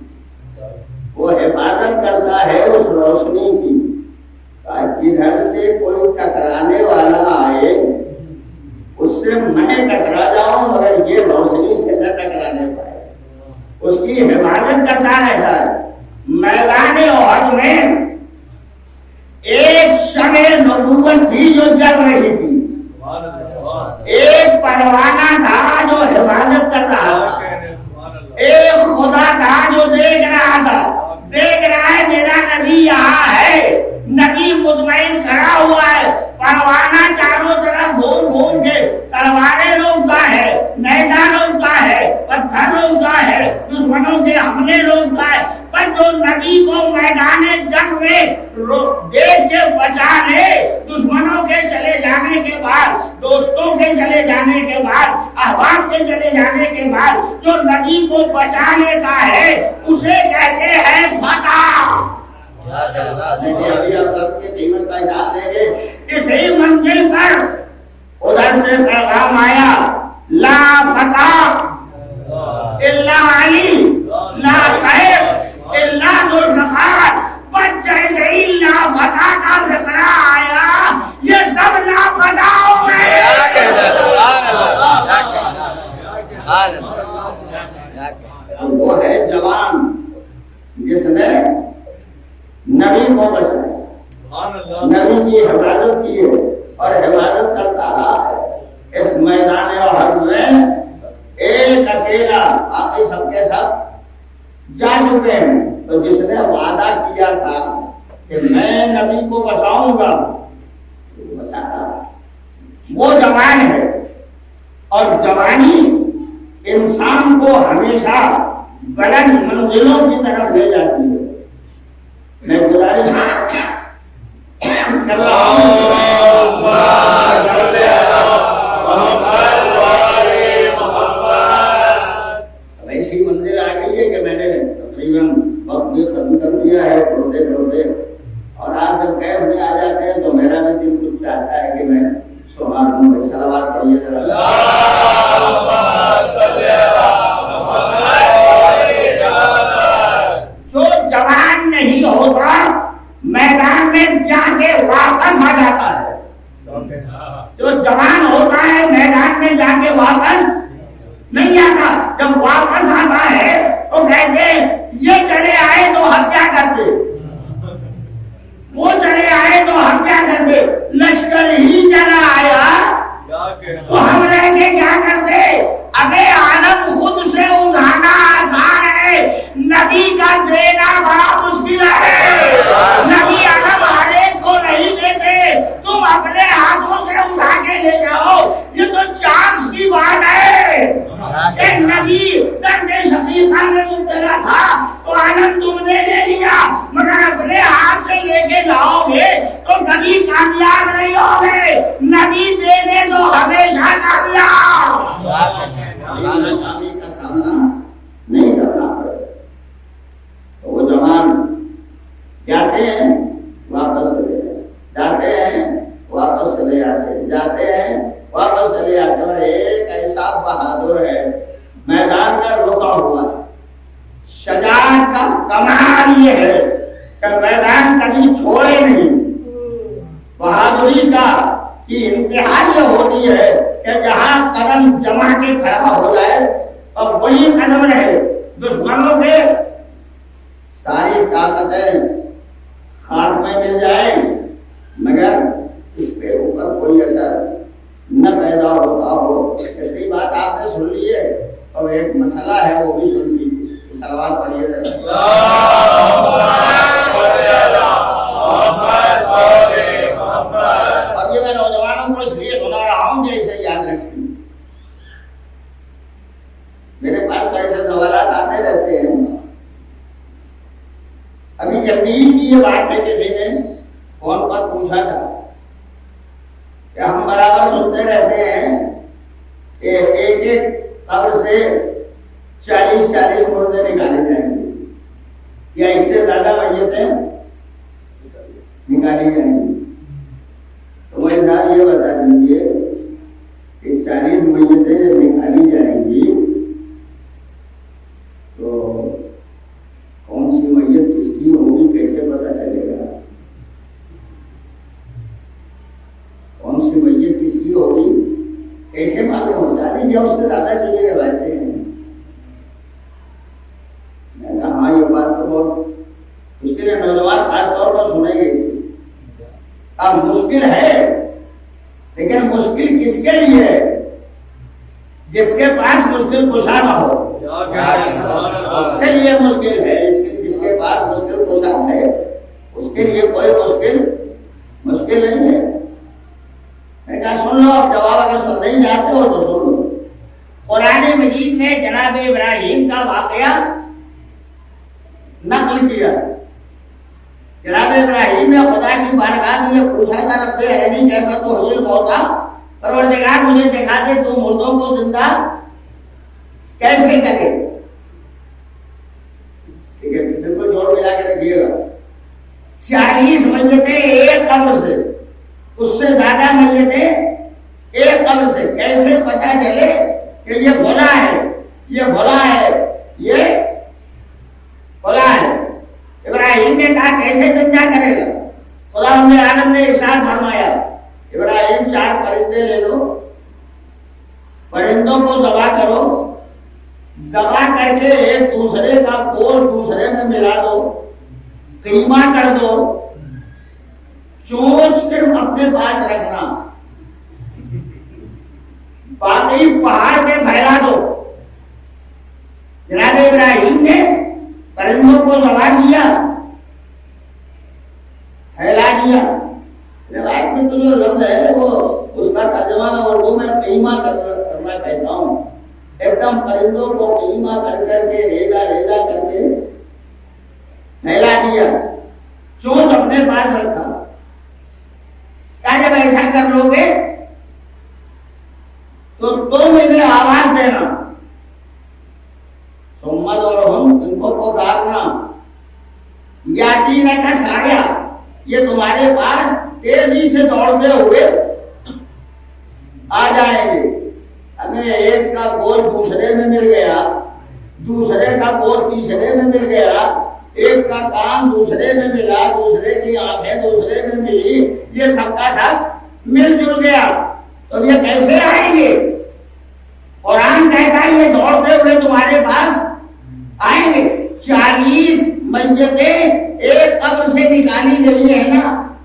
وہ حفاظت کرتا ہے اس روشنی کی، جدھر سے کوئی ٹکرانے والا آئے اس سے میں ٹکرا جاؤں مگر یہ روشنی سے نہ ٹکرانے پائے، اس کی حفاظت کرتا رہتا ہے۔ میدان احد میں ایک شمع نبوت تھی جو جل رہی تھی، ایک پروانہ تھا جو حفاظت کر رہا تھا، ایک خدا تھا جو دیکھ رہا تھا، دیکھ رہا ہے میرا نبی یہاں ہے، نبی مطمئن کھڑا ہوا ہے، پروانہ چاروں طرف گھوم گھوم کے تلواریں روکتا ہے، نیزہ روکتا ہے، پتھر روکتا ہے، دشمنوں کے حملے روکتا ہے، پر جو نبی کو میدان جنگ میں دیکھ کے بچا لے، دشمنوں کے چلے جانے کے بعد، دوستوں کے چلے جانے کے بعد، احباب کے چلے جانے کے بعد جو نبی کو بچا لیتا ہے اسے کہتے ہیں فتح۔ ابھی آپ لفظ کی قیمت پہچان لیں گے۔ اسی منزل پر ادھر سے پیغام آیا، لا فتح الا علی، لا سیف الا ذوالفقار، بس جیسے ہی لا فتح کا فقرہ آیا یہ سب لا فتح ہو گئے۔ وہ ہے جوان جس نے نبی کو بچایا، نبی کی حفاظت کی ہے اور حفاظت کرتا رہا ہے۔ اس میدان احد میں ایک اکیلا، باقی سب کے سب جا چکے ہیں، تو جس نے وعدہ کیا تھا کہ میں نبی کو بچاؤں گا بچا رہا، وہ جوان ہے۔ اور جوانی انسان کو ہمیشہ بلند منزلوں کی طرف لے جاتی ہے۔ میں گزارش کر رہا ہوں ایسی منزل آ گئی ہے کہ میں نے تقریباً وقت بھی ختم کر دیا ہے پڑھتے پڑھتے، اور آپ جب کیف میں آ جاتے ہیں تو میرا بھی دل کچھ چاہتا ہے کہ میں سنا دوں۔ صلوات پڑھیے ذرا۔ جو جوان نہیں ہوتا میدان میں جا کے واپس آ جاتا ہے، جو جوان ہوتا ہے میدان میں جا کے واپس نہیں آتا، جب واپس آتا ہے تو کہتے یہ چلے آئے تو ہم کیا کرتے، وہ چلے آئے تو ہم کیا کرتے، لشکر ہی چلا آیا تو ہم رہ کے کیا کرتے۔ ابے عالم خود سے اٹھانا آسان ہے، نبی کا دینا بڑا مشکل ہے۔ نبی عالم ہر ایک کو نہیں دیتے، تم اپنے ہاتھوں سے اٹھا کے لے جاؤ، یہ تو چانس کی بات ہے۔ ایک نبی درد شقیقہ میں مبتلا تھا تو عالم تم نے لے لیا، مگر اپنے ہاتھ سے لے کے جاؤ گے تو کبھی کامیاب نہیں ہوگے۔ نبی دے دے تو ہمیشہ کامیاب۔ ناکامی کا سامنا نہیں کرنا پڑے تو وہ جوان جاتے ہیں واپس چلے جاتے ہیں، واپس چلے آتے ہیں، جاتے ہیں واپس چلے آتے ہیں۔ اور ایک ایسا بہادر ہے میدان میں رکا ہوا، شجاعت کا کمال یہ ہے کہ میدان کبھی چھوڑے نہیں۔ بہادری کا کی انتہا یہ ہوتی ہے کہ جہاں قدم جما کے کھڑا ہو جائے اور وہی قدم رہے، دشمنوں کے ساری طاقتیں خاک میں مل جائیں مگر اس کے اوپر کوئی اثر نہ پیدا ہوتا ہو۔ پہلی بات آپ نے سن لی ہے اور ایک مسئلہ ہے وہ بھی سن لیجیے۔ صلوات پڑھیے ذرا۔ اور یہ میں نوجوانوں کو اس لیے سنا رہا ہوں کہ اسے یاد رکھیں۔ میرے پاس تو ایسے سوالات آتے رہتے ہیں۔ ابھی جدید کی یہ بات ہے کسی نے فون پر پوچھا تھا کہ ہم برابر سنتے رہتے ہیں کہ ایک ایک قبر سے 40 مردے نکالے جائیں گے یا اس سے زیادہ میتیں نکالی جائیں گی. تو وہ صاحب یہ بتا دیجیے کہ 40 میتیں جب نکالی جائیں گی تو کون سی میت کس کی ہوگی کیسے پتا چلے گا؟ کون سی میت کس کی ہوگی کیسے معلوم ہوتا ہے؟ اس سے زیادہ چیزیں روایتیں ہیں. میں کہا ہاں یہ بات تو بہت مشکل ہے، نوجوان خاص طور پر سنیں گے. اب مشکل ہے لیکن مشکل کس کے لیے ہے؟ جس کے پاس مشکل کشا نہ ہو اس کے لیے مشکل ہے. جس کے پاس مشکل کشا ہے اس کے لیے کوئی مشکل نہیں ہے. میں کہا سن لو، اب جواب اگر سن نہیں جاتے ہو تو سن لو. قرآن مجید نے جناب ابراہیم کا واقعہ نقل کیا. جناب ابراہیم نے خدا کی بارگاہ میں یہ پوچھا تھا رب ارنی کیف تحیی الموتی، پروردگار مجھے دکھا دے تو مردوں کو زندہ کیسے کرے. ٹھیک ہے، بالکل جوڑ ملا کے رکھیے گا. 40 میتیں ایک قبر سے، اس سے زیادہ میتیں ایک قبر سے، کیسے پتا چلے کہ یہ فلاں ہے، یہ فلاں ہے، یہ فلاں ہے؟ ابراہیم نے کہا کیسے زندہ کرے گا؟ خدا عالم نے ارشاد فرمایا ابراہیم 4 پرندے لے لو، پرندوں کو ذبح کرو، ذبح کر کے ایک دوسرے کا گوشت دوسرے میں ملا دو، قیمہ کر دو، چونچ صرف اپنے پاس رکھنا، باقی پہاڑ پہ پھیلا دو. جناب ابراہیم نے پرندوں کو ذبح کیا، پھیلا دیا. روایت میں تو جو لفظ ہے وہ اس کا ترجمہ میں اردو میں قیمہ کرنا کہتا ہوں. ایک دم پرندوں کو قیمہ کر کے ریزا کر کے پھیلا دیا، چونچ اپنے پاس رکھا. کیا جب ایسا کر لو گے تو تم انہیں آواز دینا، سمت اور ہم ان کو پکارنا، یاتینا کا سایہ، یہ تمہارے پاس تیزی سے دوڑتے ہوئے آ جائیں گے. اگر ایک کا گوشت دوسرے میں مل گیا، دوسرے کا گوشت تیسرے میں مل گیا، ایک کا کام دوسرے میں ملا، دوسرے کی آنکھیں دوسرے میں ملی، یہ سب کا سب مل جل گیا، تو یہ کیسے آئیں گے؟ قرآن کہتا ہے یہ دوڑتے ہوئے تمہارے پاس آئیں گے. 40 میتیں ایک قبر سے نکالی گئی ہے نا،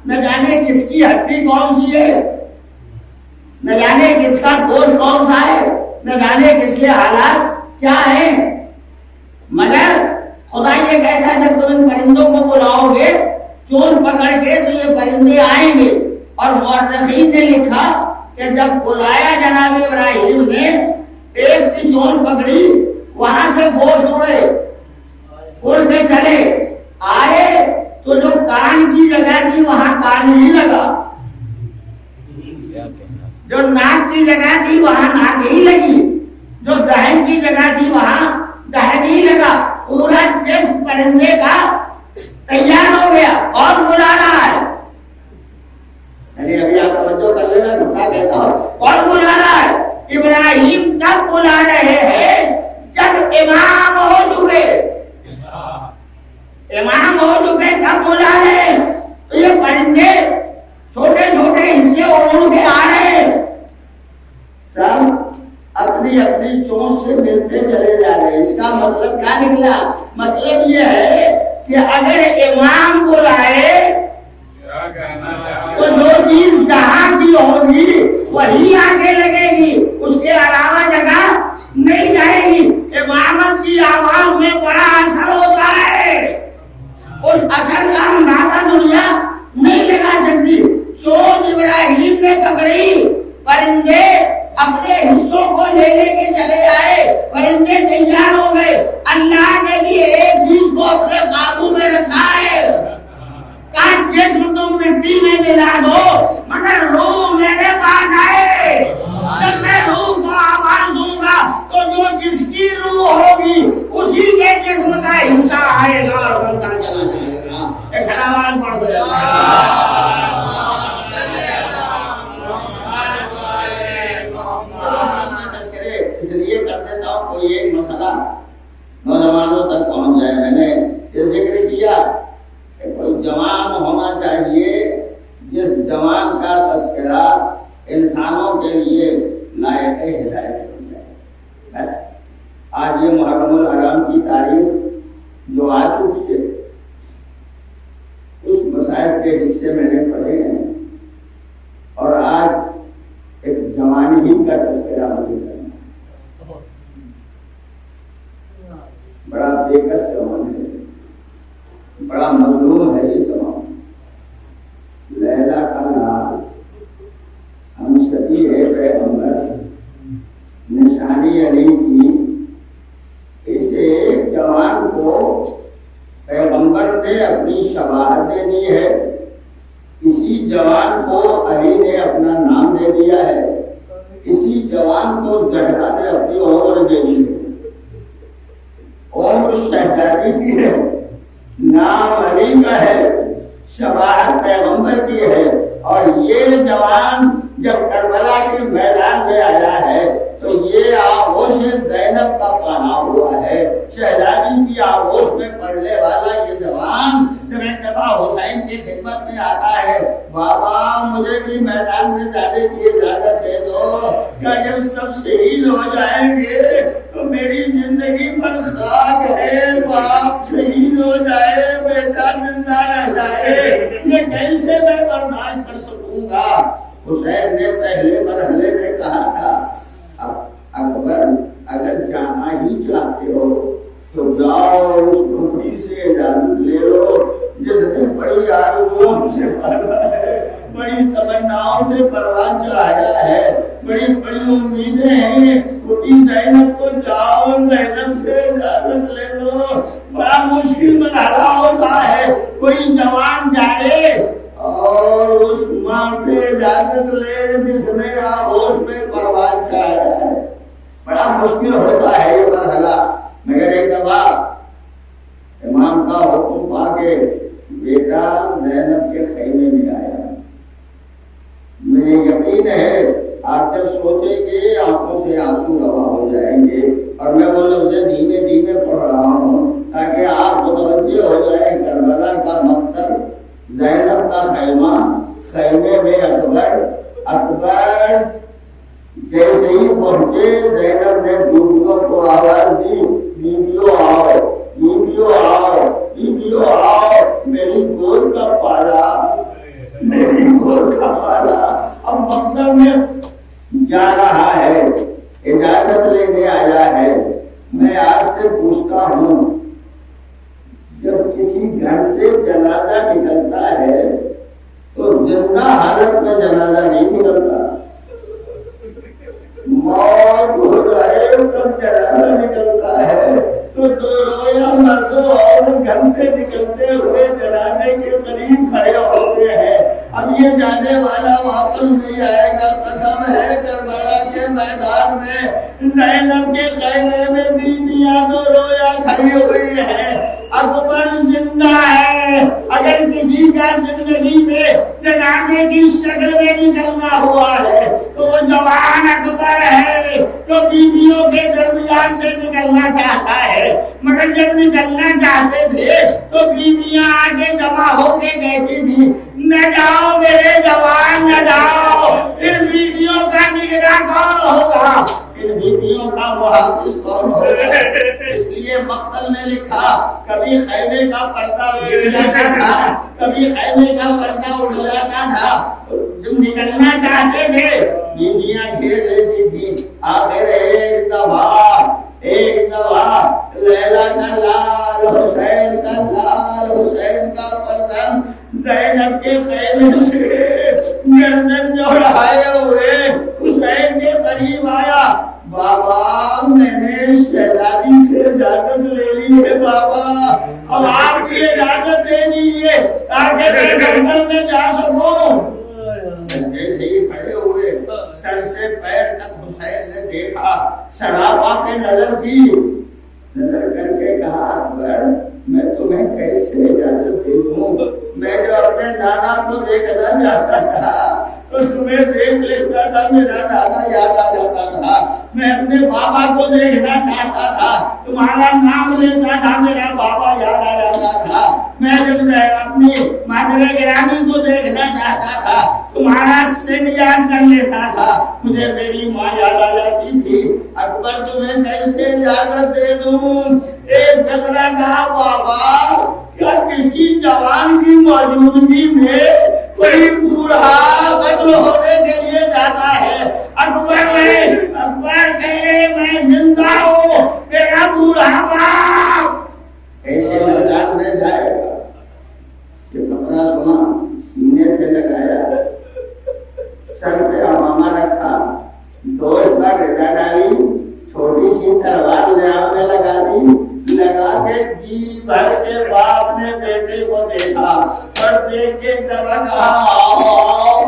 نہ جانے کس کی ہڈی کون سی ہے، نہ جانے کس کا گوشت کون سا ہے، نہ جانے کس کے حالات کیا ہیں. مگر خدا یہ کہتا ہے جب تم ان پرندوں کو بلاؤ گے چونچ پکڑ کے تو یہ پرندے آئیں گے. اور مورخین نے لکھا کہ جب بلایا جناب ابراہیم نے، ایک کی چونچ پکڑی، وہاں سے گوشت اڑ کے چلے آئے تو جو کان کی جگہ تھی وہاں کان ہی لگا، جو ناک کی جگہ تھی وہاں ناک ہی لگی، جو دہن کی جگہ تھی وہاں دہن ہی لگا. پورا جسم پرندے کا تیار ہو گیا اور بلا رہا ہے. ابھی آپ توجہ کر لینا، ٹھنڈا کہتا ہوں، اور بلا رہا ہے. ابراہیم تب بلا رہے ہیں جب امام ہو چکے، امام ہو چکے تب بلا رہے ہیں. تو یہ پرندے چھوٹے چھوٹے حصے اڑ کے آ رہے ہیں، سب اپنی اپنی چونچ سے ملتے چلے جا رہے ہیں. اس کا مطلب کیا نکلا؟ مطلب یہ ہے کہ اگر امام بلائے تو جو چیز جہاں کی ہوگی وہی آگے لگے گی، اس کے علاوہ جگہ نہیں جائے گی. امامت کی آواز میں بڑا اثر ہوتا ہے، اس اثر کا اندازہ دنیا نہیں لگا سکتی. چونچ ابراہیم نے پکڑی، پرندے اپنے حصوں کو لے کے چلے آئے، پرندے تیار ہو گئے. اللہ نے بھی ایک چیز کو اپنے قابو میں رکھا ہے، آج جسم تم مٹی میں ملا دو مگر روح میرے پاس آئے. جب میں روح کو آواز دوں گا تو جو جس کی روح ہوگی اسی کے جسم کا حصہ آئے گا اور بنتا چلا جائے گا. ایک سلام پڑھ دو. اس لیے کر دیتا ہوں کوئی ایک مسئلہ نوجوانوں تک پہنچ جائے. میں نے یہ ذکر کیا کہ کوئی جوان ہونا چاہیے جس جوان کا تذکرہ انسانوں کے لیے لائق ہدایت بن جائے. بس آج یہ محرم الحرام کی تاریخ جو آ چکی ہے اس مسائل کے حصے میں نے پڑھے ہیں اور آج ایک جوان ہی کا تذکرہ مجھے کرنا بڑا بےکس جوان ہے, بڑا مظلوم ہے یہ جوان. لیلا کا نام ہم شبیہ پیغمبر نشانی علی کی. اس ایک جوان کو پیغمبر نے اپنی شباہت دے دی ہے. اسی جوان کو علی نے اپنا نام دے دیا ہے. اسی جوان کو زہرا نے اپنی عمر دے دی ہے. عمر شہزادی کی ہے, نام علی کا ہے, شباہت پیغمبر کی ہے. اور یہ جوان جب کربلا کے میدان میں آیا ہے تو یہ آغوش زینب کا پانا ہوا ہے. شہزادی کی آغوش میں پڑھنے والا یہ جوان جب ایک دفعہ حسین کی خدمت میں آتا ہے, بابا مجھے بھی میدان میں جانے کی اجازت دے دو, کیا جب سب شہید ہو جائیں گے تو میری زندگی پر خاک ہے. باپ شہید ہو جائے, بیٹا زندہ رہ جائے, یہ کیسے میں برداشت کر سکوں گا. حسین نے پہلے مرحلے میں کہا تھا اکبر اگر جانا ہی چاہتے ہو تو جاؤ اس ڈوبی سے اجازت لے لو جس نے بڑی آرزوؤں سے پالا ہے, بڑی تمناؤں سے پروان چڑھایا ہے, بڑی بڑی امیدیں ہیں. چھوٹی زینب کو جاؤ زینب سے اجازت لے لو. بڑا مشکل مرحلہ ہوتا ہے. کوئی جوان جائے اور اس ماں سے اجازت لے جس نے آغوش میں پروان چڑھایا ہے. بڑا مشکل ہوتا ہے یہ مرحلہ. مگر ایک دفعہ امام کا حکم پا کے بیٹا زینب کے خیمے میں آیا. مجھے یقین ہے آپ جب سوچیں گے آنکھوں سے آنسو روا ہو جائیں گے. اور میں وہ لفظ دھیمے دھیمے پڑھ رہا ہوں تاکہ آپ متوجہ ہو جائیں. کربلا کا مقتل, زینب کا خیمہ, خیمے میں اکبر جیسے ہی پہنچے زینب نے بیویوں کو آواز دی, بیویوں آؤ, بیویوں آؤ, بیویوں آؤ, میری گود کا پالا, میری گود کا پالا. اب مقصد میں جا رہا ہے, اجازت لینے آیا ہے. میں آپ سے پوچھتا ہوں جب کسی گھر سے جنازہ نکلتا ہے تو زندہ حالت میں جنازہ نہیں نکلتا, موت ہو جائے تب جنازہ نکلتا ہے. تو یا مردوں اور گھر سے نکلتے ہوئے جنازے کے قریب کھڑے ہوتے ہیں. اب یہ جانے والا واپس نہیں آئے گا. قسم ہے کربلا کے میدان میں زینب کے خیمے میں بیویاں تو رویا کھڑی ہوئی ہے. اکبر زندہ ہے. اگر کسی کا زندگی میں جنازے کی شکل میں نکلنا ہوا ہے تو وہ جوان اکبر ہے جو بیویوں کے درمیان سے نکلنا چاہتا ہے. مگر جب نکلنا چاہتے تھے تو بیویاں آگے جمع ہو کے کہتی تھی نہ جاؤ میرے جوان نہ جاؤ. ان بیویوں کا نگراں کون ہوگا, ان بیویوں کا محافظ کون ہوگا. اس لیے مقتل میں لکھا کبھی خیمے کا پردہ گر جاتا تھا, کبھی خیمے کا پردہ اڑ جاتا تھا. جب نکلنا چاہتے تھے بیویاں گھیر لیتی تھی. آخر ایک دفعہ لیلا کا لال, حسین کا لال, حسین کا پردہ زینب کے خیمے سے گردن جوڑائے ہوئے حسین کے قریب آیا. بابا میں نے شہزادی سے اجازت لے لی ہے, بابا اب آپ کی اجازت دے دیجیے. تاکہ میں جنگل میں جا سکوں۔ جیسے ہی کھڑے ہوئے سر سے پیر تک حسین نے دیکھا، سراپا کے نظر کی، نظر کر کے کہا اکبر میں تمہیں کیسے اجازت دے دوں؟ میں جو اپنے نانا کو دیکھنا چاہتا تھا تو تمہیں دیکھ لیتا تھا، میرا نانا یاد آ جاتا تھا۔ میں اپنے بابا کو دیکھنا چاہتا تھا، تمہارا نام لیتا تھا، میرا بابا یاد آ جاتا تھا۔ میں جب اپنی مادر گرامی کو دیکھنا چاہتا تھا، تمہارا سن یاد کر لیتا تھا، مجھے میری ماں یاد آ جاتی تھی۔ اکبر تمہیں کیسے اجازت دے دوں؟ ایک فقرہ کہا بابا کیا کسی جوان کی موجودگی میں کوئی بوڑھا قتل ہونے کے لیے جاتا ہے؟ اکبر کہے میں زندہ ہوں، میرا بوڑھا باپ ایسے میدان میں جائے گا۔ یہ فقرہ سنا، سینے سے لگایا، سر پہ امامہ رکھا، دوست پر ردا ڈالی، چھوٹی سی تلوار لیام میں لگا دی، لگا کے جی بھر کے باپ نے بیٹے کو دیکھا اور دیکھ کے کہا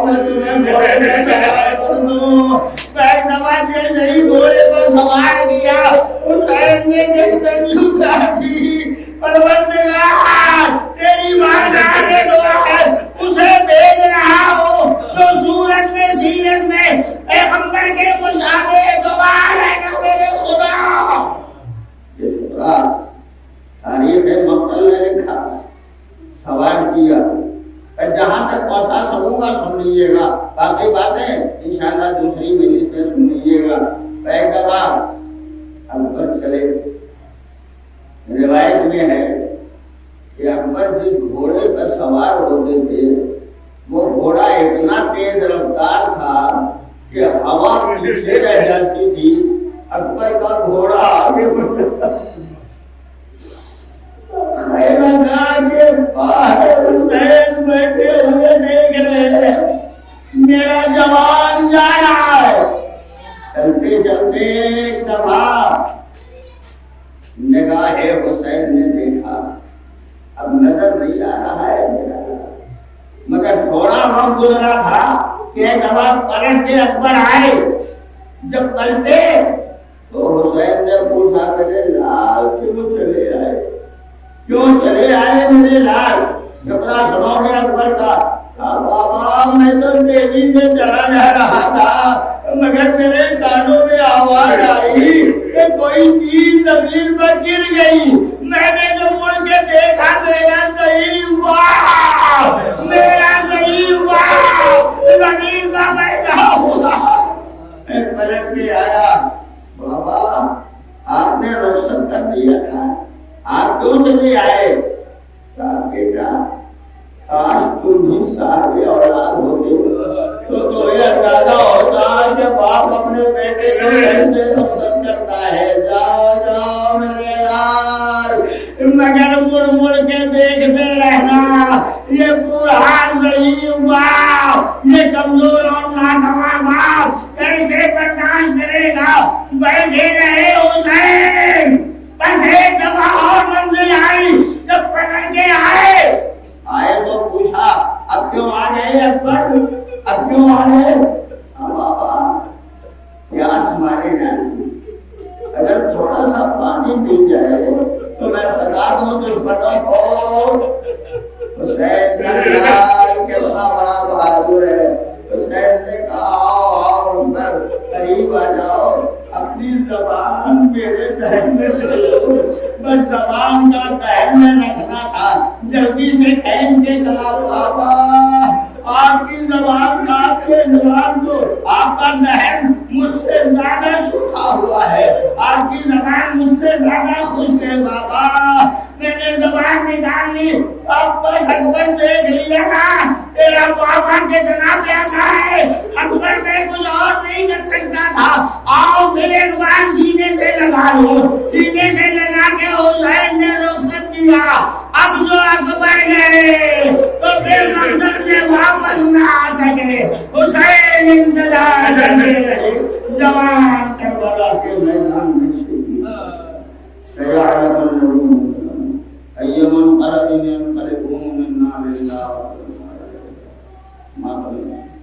میں تمہیں گھوڑے میں سوار کر دوں۔ جیسے ہی گھوڑے کو سوار کیا، حسین نے گردن جھکا دی، پروردگار تیری بارگاہ میں دعا ہے، اسے بھیج رہا ہوں تو صورت میں سیرت میں پیغمبر کے مشابہ گواہ رہنا میرے خدا۔ تاریخ مقتل نے لکھا، سوال کیا، جہاں تک پہنچا سکوں گا سن لیجیے گا، باقی باتیں انشاءاللہ دوسری مجلس میں سن لیجیے گا۔ ایک دفعہ اکبر چلے، روایت میں ہے کہ اکبر جس گھوڑے پر سوار ہوتے تھے وہ گھوڑا اتنا تیز رفتار تھا کہ ہوا پیچھے رہ جاتی تھی، اکبر کا گھوڑا آگے بڑھتا۔ خیمہ کے باہر حسین بیٹھے ہوئے دیکھ رہے ہیں، میرا جوان جا رہا ہے۔ چلتے چلتے ایک دفعہ نگاہ حسین نے دیکھا، اب نظر نہیں آ رہا ہے میرا، مگر تھوڑا وقت گزرا تھا کہ ایک دفعہ پلٹ کے اکبر آئے۔ جب پلٹے تو حسین نے پوچھا میرے لال کیوں چلے آئے، کیوں چلے آئے میرے لال؟ جبرا سنو گے اکبر کا، بابا میں تو تیزی سے چلا جا رہا تھا مگر میرے کانوں میں آواز آئی کہ کوئی چیز زمین پر گر گئی، میں نے جو مڑ کے دیکھا میرا ضعیف باپ، میرا ضعیف باپ زمین پر بیٹھا ہوا۔ میں پلٹ کے آیا، بابا آپ نے رخصت کر دیا تھا، آپ کیوں چلے آئے؟ کہا بیٹا کاش تم بھی صاحب اولاد ہوتے تو تمہیں اندازہ ہوتا کہ باپ اپنے بیٹے کو کیسے رخصت کرتا ہے۔ جاؤ جاؤ میرے لال، مگر مڑ مڑ کے دیکھتے رہنا، یہ بوڑھا ضعیف باپ، یہ کمزور اور ناتواں باپ کیسے برداشت کرے گا؟ بیٹھے رہے حسین۔ بس ایک دفعہ اور منزل آئی، جب پکڑ کے آئے تو پوچھا اب کیوں آ گئے اکبر، اب کیوں آ گئے؟ بابا پیاس مارے جانے، اگر تھوڑا سا پانی مل جائے تو میں بتا دوں دشمنوں کو حسین کا لال کتنا بڑا بہادر ہے۔ حسین نے کہا آؤ اکبر قریب آ جاؤ، اپنی زبان میرے ذہن میں لے لو۔ بس زبان کا ذہن میں رکھنا تھا، جلدی سے کہیں کے کہا بابا آپ کی زبان کا، آپ کے زبان کو، آپ کا ذہن مجھ سے زیادہ سوکھا ہوا ہے، آپ کی زبان مجھ سے زیادہ خشک ہے بابا۔ میں نے زبان نکال لی، اب بس اکبر دیکھ لیا نا تیرا بابا کتنا پیاسا ہے، اکبر میں کچھ اور نہیں کر سکتا تھا۔ آؤ پھر ایک بار سینے سے لگا لو، سینے سے لگا کے حسین نے رخصت کیا۔ اب جو اکبر گئے تو پھر منظر سے واپس نہ آ سکے، حسین انتظار کرتے رہے۔ جوان کربلا کے میدان میں شہید، سیعلم الذین ایمن قلب من قلبهم من نار الحمدللہ.